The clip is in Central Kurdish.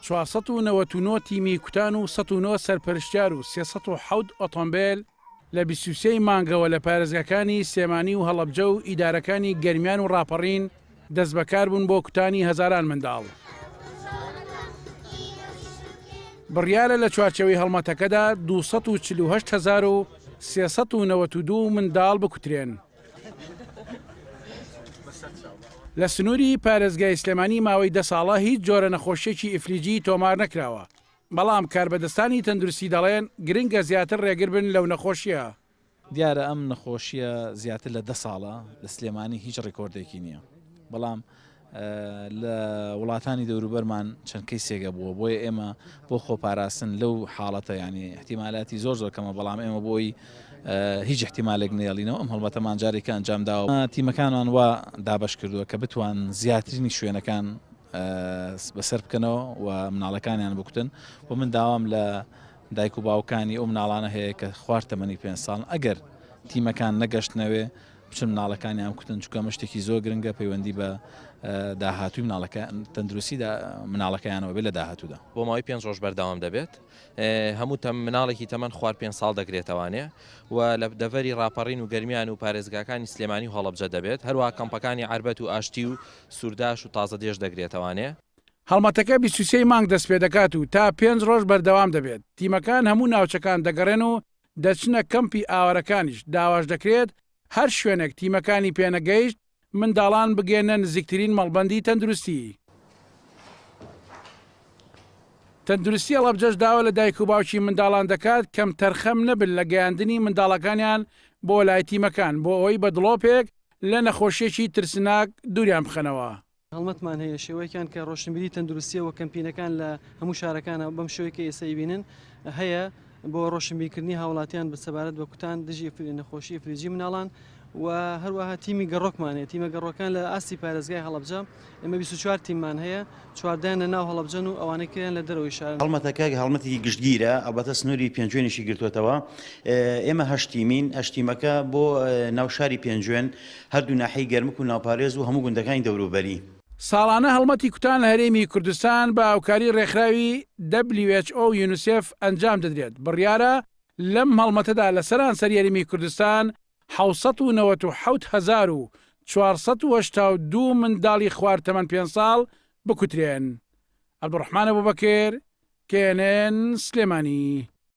499 تیمی کوتان و 109 سەرپەرشتیار و 307 ئۆتۆمبیل لە 23 مانگەوە لە پارێزگاکانی سلێمانی و هەڵەبجە و ئیدارەکانی گەرمیان و ڕاپەڕین دەست بەکار بوون بۆ کوتانی هەزاران منداڵ. بڕیارە لە چوارچەوەی هەڵمەتەکەدا 248,392 منداڵ بکوترێن. لە سنووری پارێزگای سلێمانی ماوەی 10 ساڵە هیچ جۆرە نەخۆشیێکی ئیفلیجی تۆمار نەکراوە، بەڵام کاربەدەستانی تەندروستی دەڵێن گرنگە زیاتر ڕێگر بن لەو نەخۆشیە. دیارە ئەم نەخۆشیە زیاتر لە 10 ساڵە لە سلێمانی هیچ ڕێکۆردێکی نییە، بەڵام لە وڵاتانی دەوروبەرمان چەند کەیسێکە بووە، بۆیە ئێمە بۆ خۆپاراستن لەو حاڵەتە ینی احتیمالاتی زۆر کەمە، بەڵام ئێمە بۆی هیچ احتیمالێک نێڵینەوە ئەم هەڵمەتەمان جارێکە ئەنجام داوە. تیمەکانمان وا دابش کردووە کە بتوان زیاترینی شوێنەکان بەسەر بکەنەوە و مناڵەکانیان بکوتن، و من داوام لە دایک و باوکانی ئەو مناڵانە هەیە کە خوارد تەمەنی 5 ساڵ ئەگەر تیمەکان نەگەشتنەوێ بچن مناڵەکانیان کوتن، چونکە ئەمە شتێکی زۆر گرنگە پەیوەندی بە داهاتووی مناڵەکە تەندروستی مناڵەکەیانەوە بێت لە داهاتوودا. بۆ ماوەی 5 ڕۆژ بەردەوام دەبێت. هەموو مناڵێکی تەمەەن خوارد 5 ساڵ دەگرێتەوانێ و لە دەڤەری ڕاپەڕین و گەرمیان و پارێزگاکانی سلێمانی و هەڵەبجە دەبێت، هەروە کەمپەکانی عربەت و ئاشتی و سوورداش و تازە دێش دەگرێتەوانێ. هەڵمەتەکە 23 مانگ دەست پێ دەکات و تا 5 ڕۆژ بەردەوام دەبێت. تیمەکان هەموو ناوچەکان دەگەڕێن و دەچنە کەمپی ئاوارەکانیش داواش دەکرێت هەر شوێنێک تیمەکانی پێنەگەیشت منداڵان بگێنە نزیکترین مەڵبەندی تەندروستی. تەندروستی هەڵەبجەش داوا لە دایک و باوکی منداڵان دەکات کەم تەرخەم نەبن لە گەیاندنی منداڵەکانیان بۆ لای تیمەکان بۆ ئەوەی بە دڵۆپێک لە نەخۆشیێکی ترسناک دووریان بخەنەوە. هەڵمەتمان هەیە شێوەیەکیان کە ڕۆشنبیری تەندروستیەوە کەمپینەکان لە هەموو شارەکانە بەم شێوەیەکە ئێستا بینن هەیە بۆ ڕۆشنبیرکردنی هاوڵاتیان بە سەبارەت بە کوتان دژی نەخۆشی فلیجی مناڵان و هەروەها تیمی گەڕۆکمانەیە. تیمە گەڕۆکان لە ئاستی پارێزگای هەڵەبجە ئێمە 24 تیممان هەیە، 14 لە ناو هەڵەبجەن و ئەوانەی کریان لە دەرەوەی شار. هەڵمەتەکە هەڵمەتی گشتگیرە، ئەڵبەتە سنووری پێنجوێنیشی گرتوێتەوە. ئێمە 8 تیمین، 8 تیمەکە بۆ ناو شاری پێنجوێن، هەردوو ناحەی گەرمک و ناوپارێز و هەموو گوندەکانی دەوروبەری. ساڵانە هەڵمەتی کوتان لە هەرێمی کوردستان بە هاوکاری ڕێکخراوی WHO و یونیسف ئەنجام دەدرێت. بڕیارە لەم هەڵمەتەدا لە سەرانسەر یاریمی کوردستان 797,482 منداڵی خوارد تەمەن 5 ساڵ بکوترێن. عەبدوڕەحمان ئەبوبەکر، KNN سلێمانی.